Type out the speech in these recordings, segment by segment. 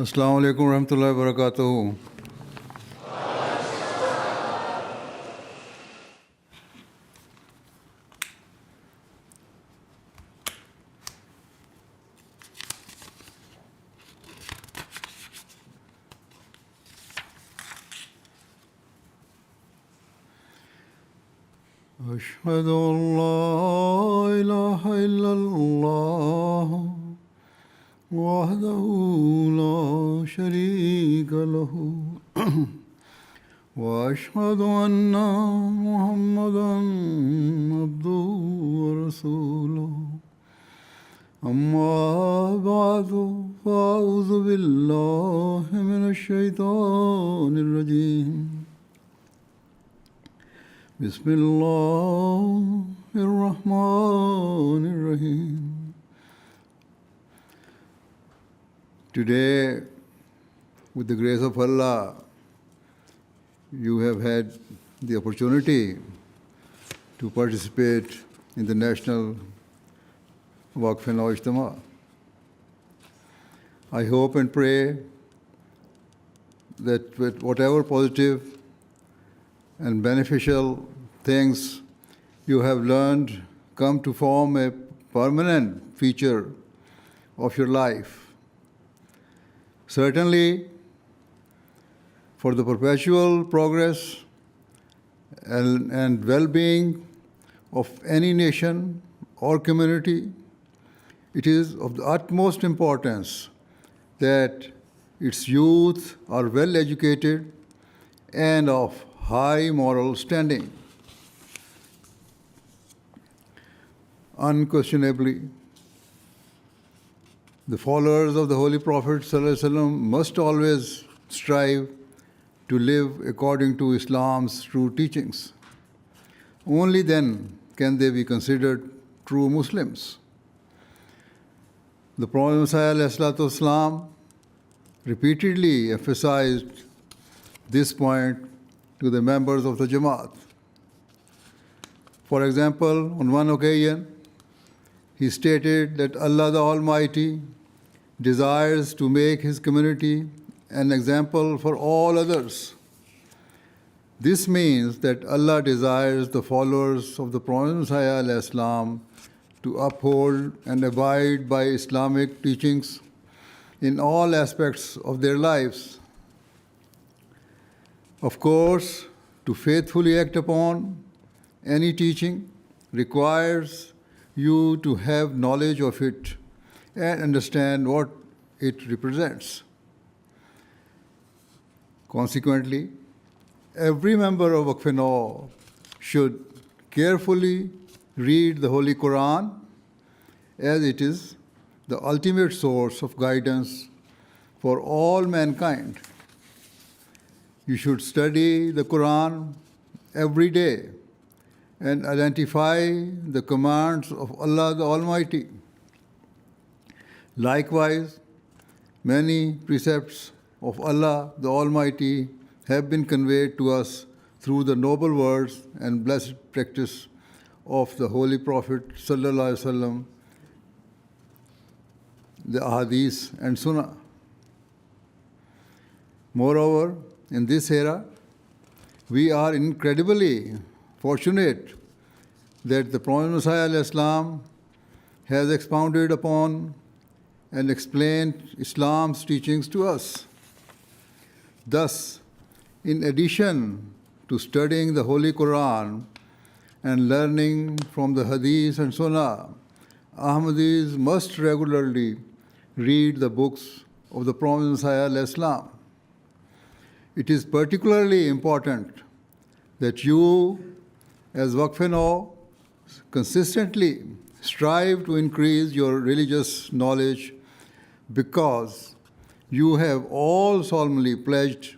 Assalamu alaikum warahmatullahi wabarakatuh. أشهد أن لا إله إلا الله وحده لا شريك له وأشهد أن محمدا عبده ورسوله أما بعد فأعوذ بالله من الشيطان الرجيم بسم الله الرحمن الرحيم. Today, with the grace of Allah, you have had the opportunity to participate in the National Waqf-e-Nau Ijtema. I hope and pray that with whatever positive and beneficial things you have learned come to form a permanent feature of your life. Certainly, for the perpetual progress and well-being of any nation or community, it is of the utmost importance that its youth are well educated and of high moral standing. Unquestionably, the followers of the Holy Prophet ﷺ must always strive to live according to Islam's true teachings. Only then can they be considered true Muslims. The Prophet ﷺ repeatedly emphasized this point to the members of the Jamaat. For example, on one occasion, he stated that Allah the Almighty desires to make His community an example for all others. This means that Allah desires the followers of the Prophet ﷺ to uphold and abide by Islamic teachings in all aspects of their lives. Of course, to faithfully act upon any teaching requires you to have knowledge of it and understand what it represents. Consequently, every member of Waqf-e-Nau should carefully read the Holy Quran, as it is the ultimate source of guidance for all mankind. You should study the Quran every day and identify the commands of Allah the Almighty. Likewise, many precepts of Allah the Almighty have been conveyed to us through the noble words and blessed practice of the Holy Prophet ﷺ, the Ahadith and Sunnah. Moreover, in this era, we are incredibly fortunate that the Prophet ﷺ has expounded upon and explained Islam's teachings to us. Thus, in addition to studying the Holy Quran and learning from the Hadith and Sunnah, Ahmadis must regularly read the books of the Prophet ﷺ. It is particularly important that you, as Waqf-e-Nau, consistently strive to increase your religious knowledge, because you have all solemnly pledged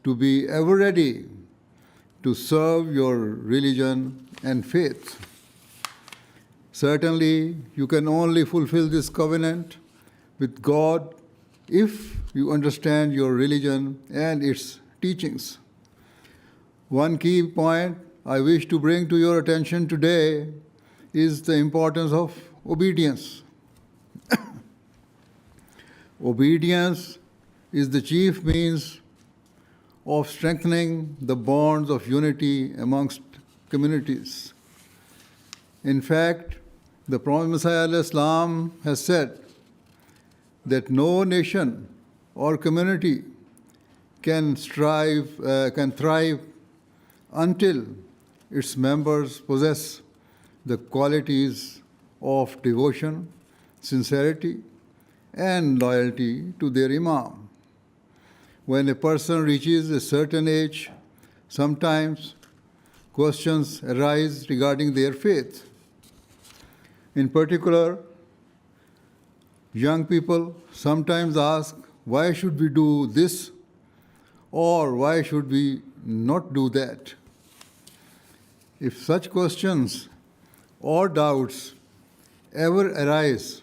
to be ever ready to serve your religion and faith. Certainly, you can only fulfill this covenant with God if you understand your religion and its teachings. One key point I wish to bring to your attention today is the importance of obedience. Obedience is the chief means of strengthening the bonds of unity amongst communities. In fact, the Prophet Messiah ﷺ has said that no nation or community can thrive until its members possess the qualities of devotion, sincerity, and loyalty to their Imam. When a person reaches a certain age, sometimes questions arise regarding their faith. In particular, young people sometimes ask, why should we do this or why should we not do that? If such questions or doubts ever arise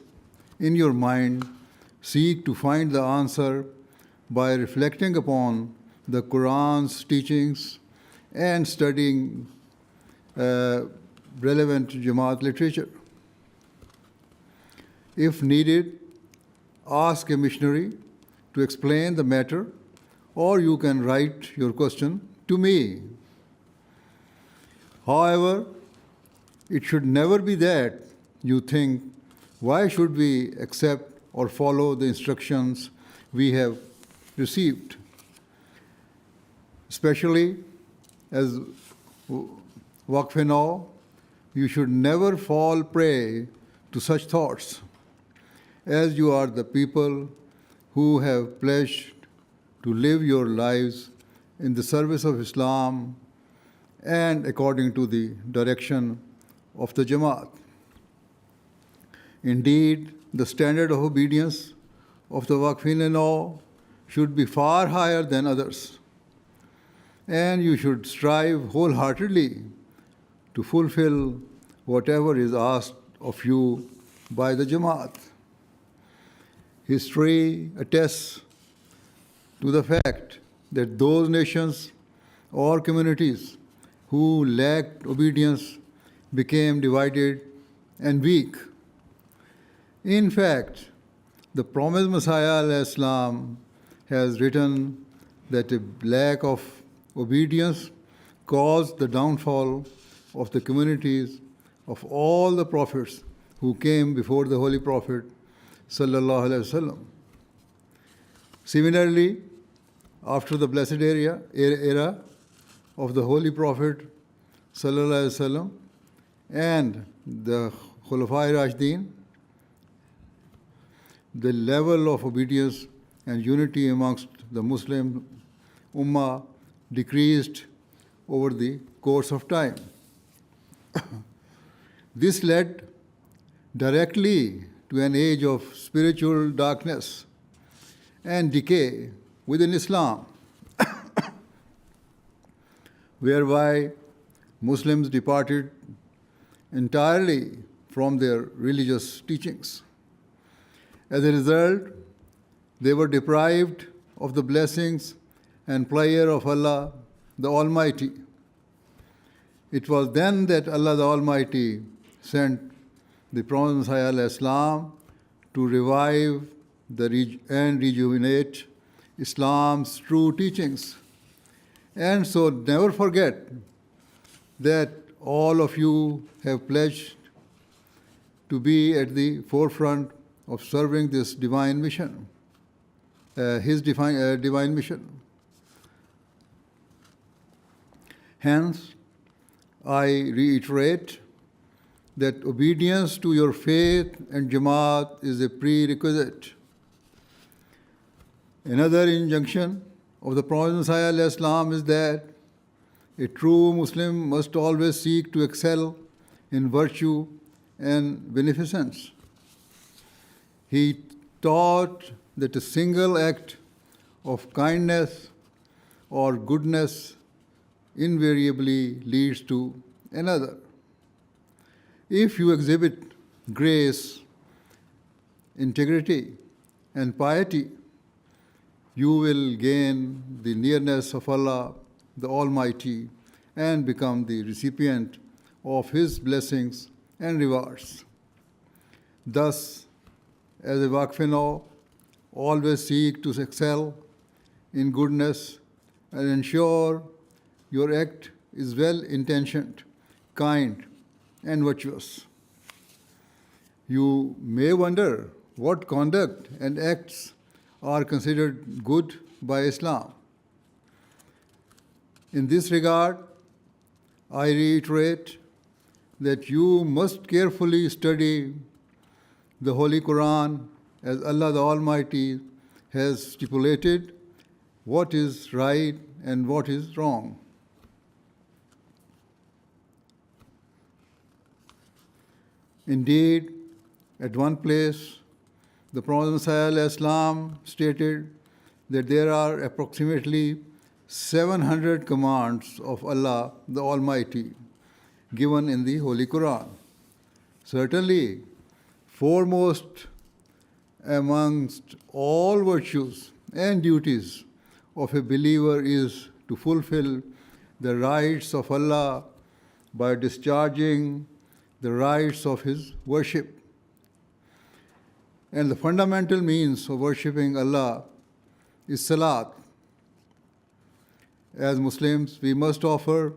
in your mind, seek to find the answer by reflecting upon the Quran's teachings and studying relevant Jamaat literature. If needed, ask a missionary to explain the matter, or you can write your question to me. However, it should never be that you think, why should we accept or follow the instructions we have received? Especially as Waqf-e-Nau, you should never fall prey to such thoughts, as you are the people who have pledged to live your lives in the service of Islam and according to the direction of the Jamaat. Indeed, the standard of obedience of the Waqf-e-Nau should be far higher than others, and you should strive wholeheartedly to fulfill whatever is asked of you by the Jamaat. History attests to the fact that those nations or communities who lacked obedience became divided and weak. In fact, the promised Messiah ﷺ has written that a lack of obedience caused the downfall of the communities of all the prophets who came before the Holy Prophet sallallahu alaihi wasallam. Similarly, after the blessed era of the Holy Prophet sallallahu alaihi wasallam and the Khulafai Rashidin, the level of obedience and unity amongst the Muslim Ummah decreased over the course of time. This led directly to an age of spiritual darkness and decay within Islam, whereby Muslims departed entirely from their religious teachings. As a result, they were deprived of the blessings and prayer of Allah the Almighty. It was then that Allah the Almighty sent the Prophet Messiah ﷺ to revive and rejuvenate Islam's true teachings. And so never forget that all of you have pledged to be at the forefront of serving this divine mission, his divine mission. Hence, I reiterate that obedience to your faith and Jamaat is a prerequisite. Another injunction of the Prophet Messiah ﷺ is that a true Muslim must always seek to excel in virtue and beneficence. He taught that a single act of kindness or goodness invariably leads to another. If you exhibit grace, integrity, and piety, you will gain the nearness of Allah, the Almighty, and become the recipient of His blessings and rewards. Thus, as a Waqf-e-Nau, always seek to excel in goodness and ensure your act is well intentioned, kind, and virtuous. You may wonder what conduct and acts are considered good by Islam. In this regard, I reiterate that you must carefully study the Holy Quran as Allah the Almighty has stipulated what is right and what is wrong. Indeed, at one place, the Prophet Muhammad stated that there are approximately 700 commands of Allah the Almighty given in the Holy Quran. Certainly, foremost amongst all virtues and duties of a believer is to fulfill the rights of Allah by discharging the rights of His worship. And the fundamental means of worshipping Allah is salat. As Muslims, we must offer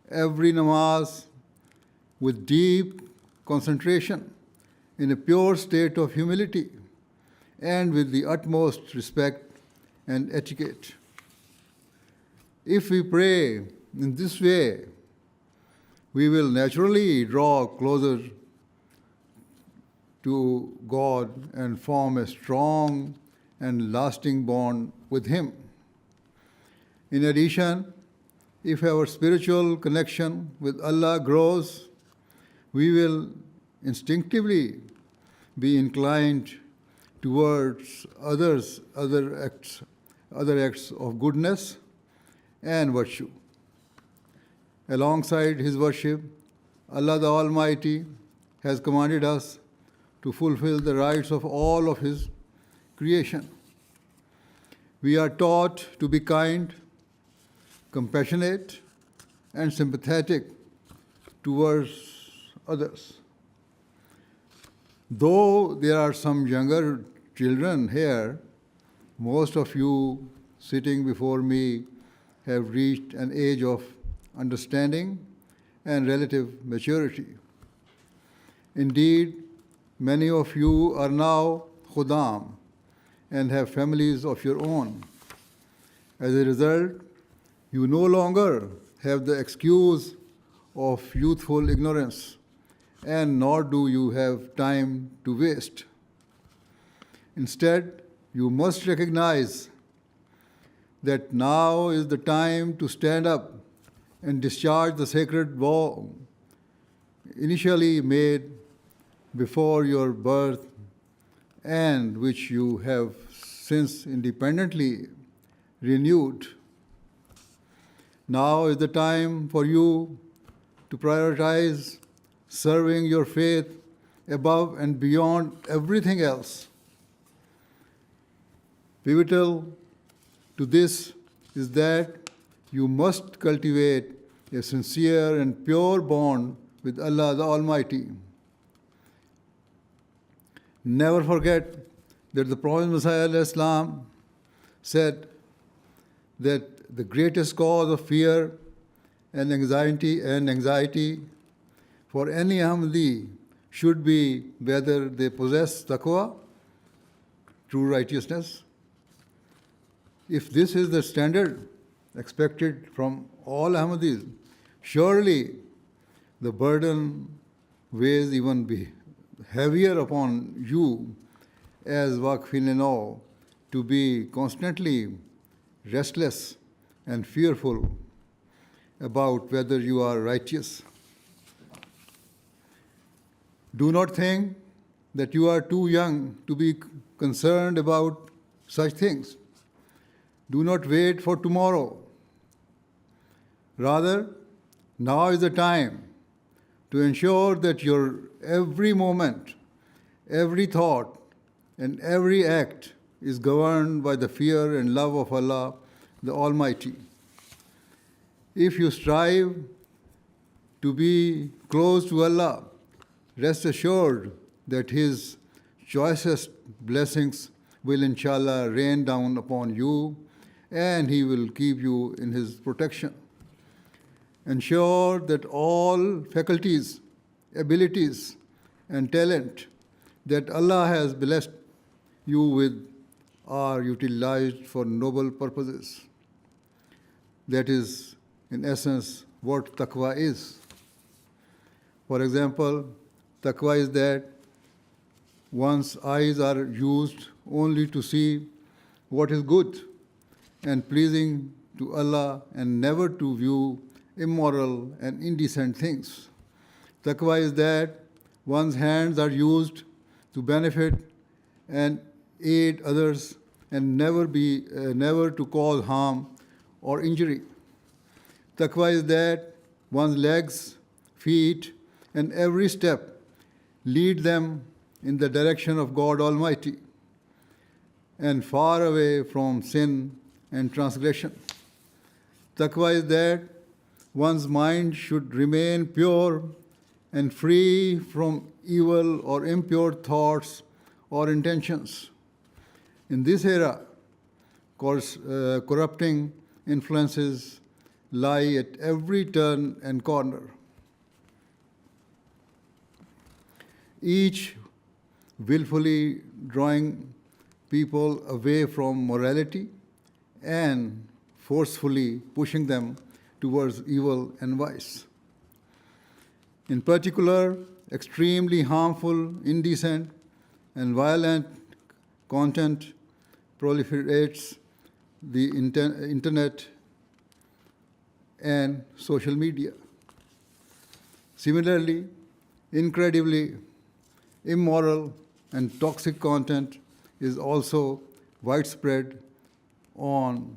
every namaz with deep concentration, in a pure state of humility, and with the utmost respect and etiquette. If we pray in this way, we will naturally draw closer to God and form a strong and lasting bond with Him. In addition, if our spiritual connection with Allah grows, we will instinctively be inclined towards other acts of goodness and virtue. Alongside His worship, Allah the Almighty has commanded us to fulfill the rights of all of His creation. We are taught to be kind, compassionate, and sympathetic towards others. Though there are some younger children here, most of you sitting before me have reached an age of understanding and relative maturity. Indeed, many of you are now khuddam and have families of your own. As a result, you no longer have the excuse of youthful ignorance, and nor do you have time to waste. Instead, you must recognize that now is the time to stand up and discharge the sacred vow initially made before your birth and which you have since independently renewed. Now is the time for you to prioritize serving your faith above and beyond everything else. Pivotal to this is that you must cultivate a sincere and pure bond with Allah the Almighty. Never forget that the Prophet Muhammad said that the greatest cause of fear and anxiety for any Ahmadi should be whether they possess taqwa, true righteousness. If this is the standard expected from all Ahmadis, surely the burden weighs even heavier upon you as Waqf-e-Nau to be constantly restless and fearful about whether you are righteous. Do not think that you are too young to be concerned about such things. Do not wait for tomorrow. Rather, now is the time to ensure that your every moment, every thought, and every act is governed by the fear and love of Allah, the Almighty. If you strive to be close to Allah, rest assured that His choicest blessings will inshallah rain down upon you and He will keep you in His protection. Ensure that all faculties, abilities, and talent that Allah has blessed you with are utilized for noble purposes. That is, in essence, what taqwa is. For example, taqwa is that one's eyes are used only to see what is good and pleasing to Allah and never to view immoral and indecent things. Taqwa is that one's hands are used to benefit and aid others and never to cause harm or injury. Taqwa is that one's legs, feet, and every step lead them in the direction of God Almighty and far away from sin and transgression. Taqwa is that one's mind should remain pure and free from evil or impure thoughts or intentions. In this era, corrupting influences lie at every turn and corner. Each willfully drawing people away from morality and forcefully pushing them towards evil and vice. In particular, extremely harmful, indecent, and violent content proliferates the internet and social media. Similarly, incredibly immoral and toxic content is also widespread on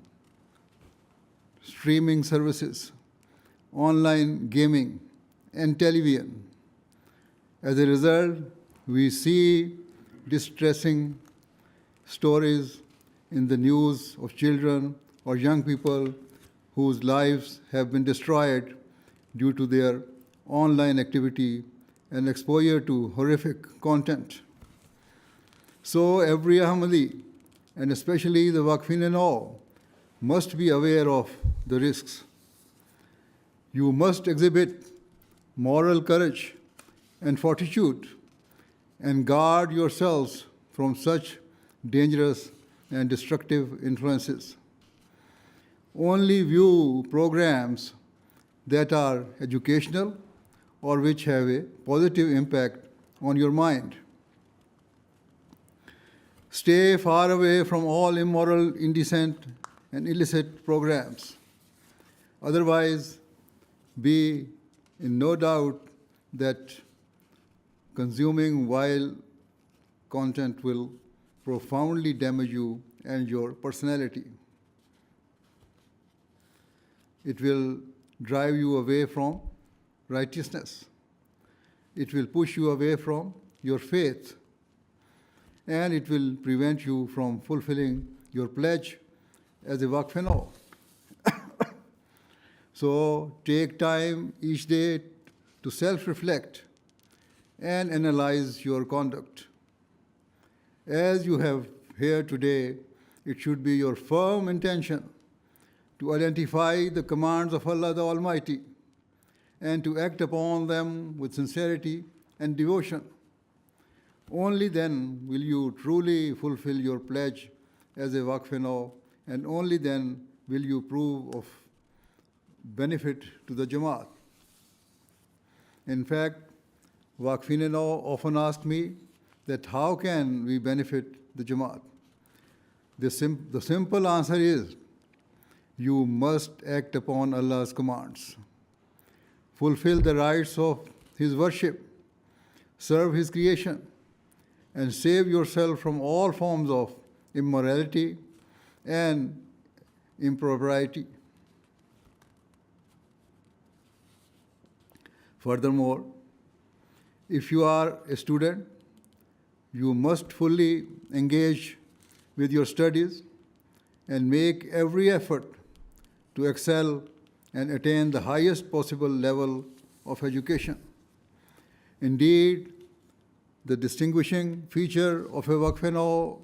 streaming services, online gaming, and television. As a result, we see distressing stories in the news of children or young people whose lives have been destroyed due to their online activity and exposure to horrific content. So every Ahmadi, and especially the Waqf-e-Nau, must be aware of the risks. You must exhibit moral courage and fortitude and guard yourselves from such dangerous and destructive influences. Only view programs that are educational or which have a positive impact on your mind. Stay far away from all immoral, indecent, and illicit programs. Otherwise, be in no doubt that consuming vile content will profoundly damage you and your personality. It will drive you away from righteousness. It will push you away from your faith. And it will prevent you from fulfilling your pledge as a Waqf-e-Nau. So take time each day to self-reflect and analyze your conduct. As you have here today, it should be your firm intention to identify the commands of Allah the Almighty and to act upon them with sincerity and devotion. Only then will you truly fulfill your pledge as a Waqf-e-Nau, and only then will you prove of benefit to the Jamaat. In fact, Waqf-e-Nau often ask me that how can we benefit the Jamaat? The simple answer is, you must act upon Allah's commands. Fulfill the rights of His worship, serve His creation, and save yourself from all forms of immorality and impropriety. Furthermore, if you are a student, you must fully engage with your studies and make every effort to excel and attain the highest possible level of education. Indeed, the distinguishing feature of a Waqf-e-Nau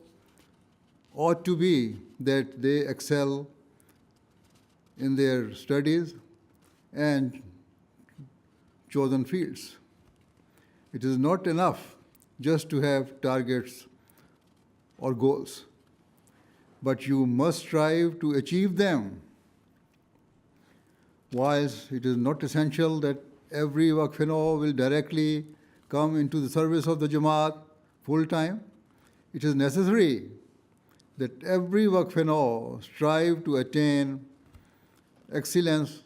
ought to be that they excel in their studies and chosen fields. It is not enough just to have targets or goals, but you must strive to achieve them. Whilst it is not essential that every Waqf-e-Nau will directly come into the service of the Jamaat full time, it is necessary that every Waqf-e-Nau strive to attain excellence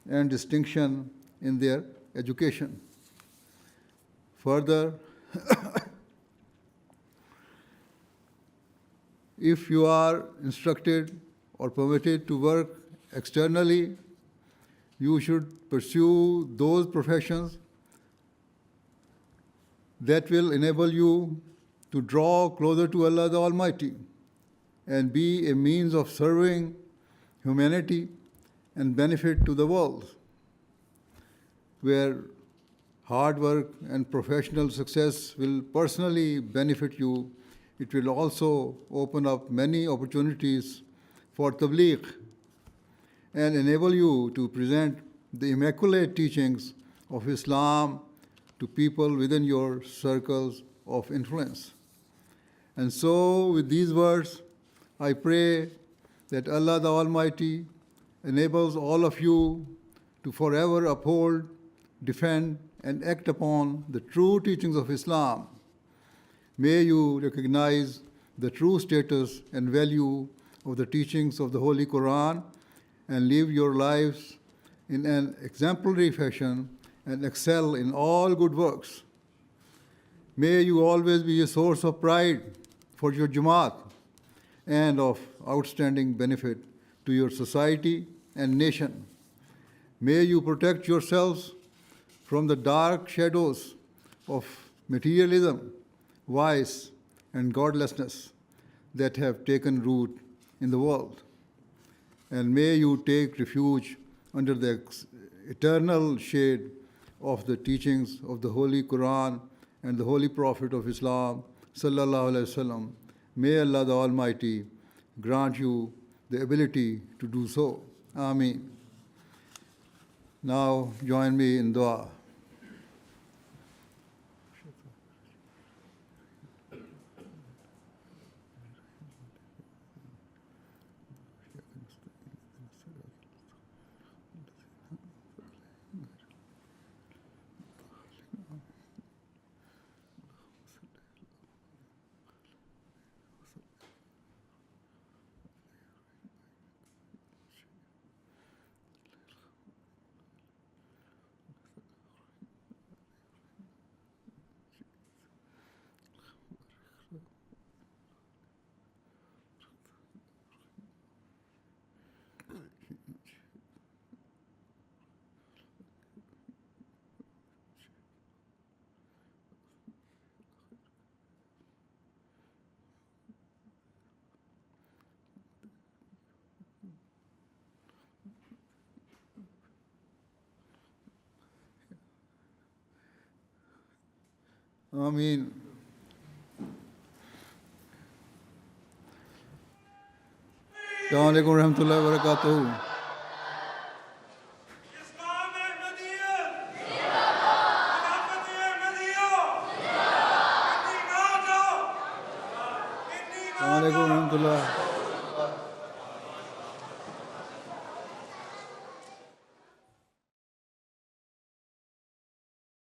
and distinction in their education. Further, if you are instructed or permitted to work externally, you should pursue those professions that will enable you to draw closer to Allah the Almighty and be a means of serving humanity and benefit to the world, where hard work and professional success will personally benefit you. It will also open up many opportunities for tabligh and enable you to present the immaculate teachings of Islam to people within your circles of influence. And so, with these words, I pray that Allah the Almighty enables all of you to forever uphold, defend, and act upon the true teachings of Islam. May you recognize the true status and value of the teachings of the Holy Quran and live your lives in an exemplary fashion and excel in all good works. May you always be a source of pride for your Jamaat and of outstanding benefit to your society and nation. May you protect yourselves from the dark shadows of materialism, vice, and godlessness that have taken root in the world. And may you take refuge under the eternal shade of the teachings of the Holy Quran and the Holy Prophet of Islam, sallallahu alaihi wasallam. May Allah the Almighty grant you the ability to do so. Ameen. Now join me in dua. Ameen. Assalamu alaikum warahmatullahi wabarakatuh.